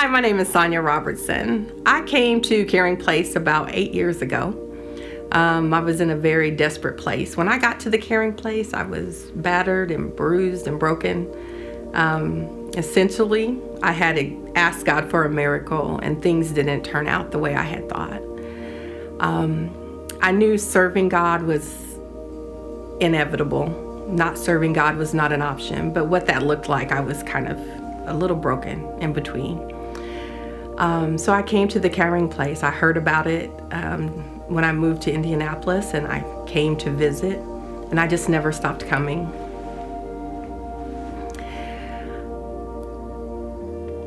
Hi, my name is Sonya Robertson. I came to Caring Place about 8 years ago. I was in a very desperate place. When I got to the Caring Place, I was battered and bruised and broken. Essentially, I had to ask God for a miracle, and things didn't turn out the way I had thought. I knew serving God was inevitable. Not serving God was not an option, but what that looked like, I was kind of a little broken in between. So I came to the Caring Place. I heard about it when I moved to Indianapolis, and I came to visit, and I just never stopped coming.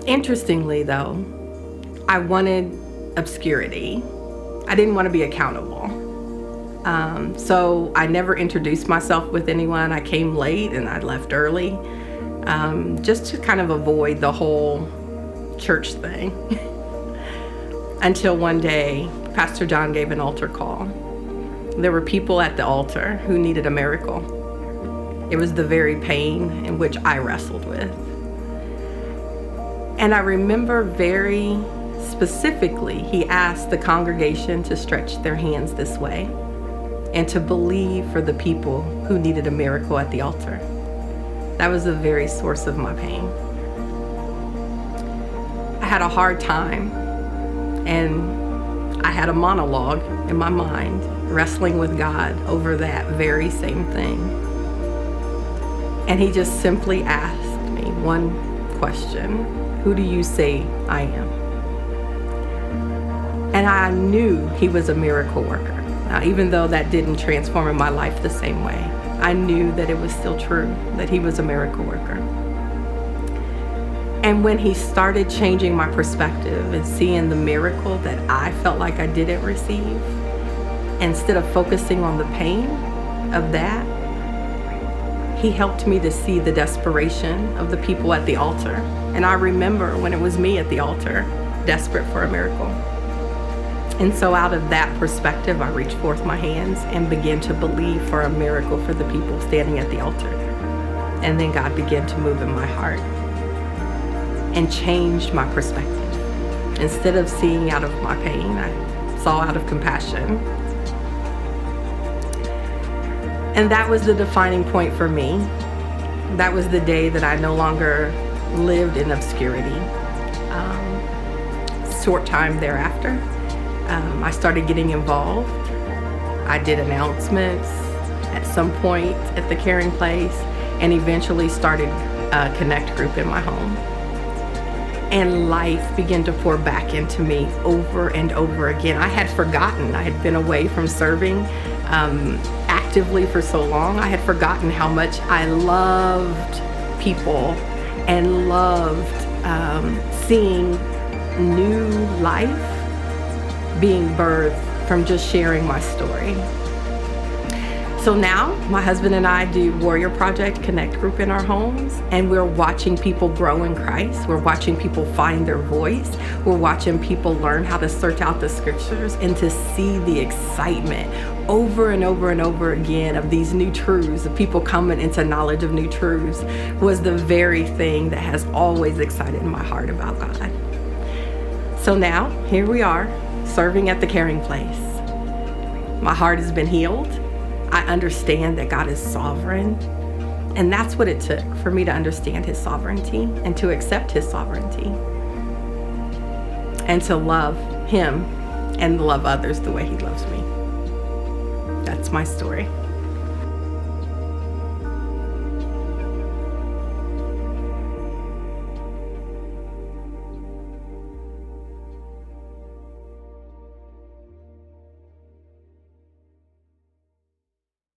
Interestingly, though, I wanted obscurity. I didn't want to be accountable. So I never introduced myself with anyone. I came late and I left early, just to kind of avoid the whole church thing. Until one day, Pastor John gave an altar call. There were people at the altar who needed a miracle. It was the very pain in which I wrestled with. And I remember very specifically, he asked the congregation to stretch their hands this way and to believe for the people who needed a miracle at the altar. That was the very source of my pain. I had a hard time, and I had a monologue in my mind, wrestling with God over that very same thing. And he just simply asked me one question: who do you say I am? And I knew he was a miracle worker. Now, even though that didn't transform my life the same way, I knew that it was still true, that he was a miracle worker. And when he started changing my perspective and seeing the miracle that I felt like I didn't receive, instead of focusing on the pain of that, he helped me to see the desperation of the people at the altar. And I remember when it was me at the altar, desperate for a miracle. And so out of that perspective, I reached forth my hands and began to believe for a miracle for the people standing at the altar. And then God began to move in my heart and changed my perspective. Instead of seeing out of my pain, I saw out of compassion. And that was the defining point for me. That was the day that I no longer lived in obscurity. Short time thereafter, I started getting involved. I did announcements at some point at the Caring Place, and eventually started a Connect group in my home. And life began to pour back into me over and over again. I had forgotten. I had been away from serving actively for so long. I had forgotten how much I loved people and loved seeing new life being birthed from just sharing my story. So now my husband and I do Warrior Project Connect group in our homes, and we're watching people grow in Christ. We're watching people find their voice. We're watching people learn how to search out the scriptures and to see the excitement over and over and over again of these new truths, of people coming into knowledge of new truths, was the very thing that has always excited my heart about God. So now, here we are, serving at the Caring Place. My heart has been healed. I understand that God is sovereign. And that's what it took for me to understand his sovereignty and to accept his sovereignty. And to love him and love others the way he loves me. That's my story.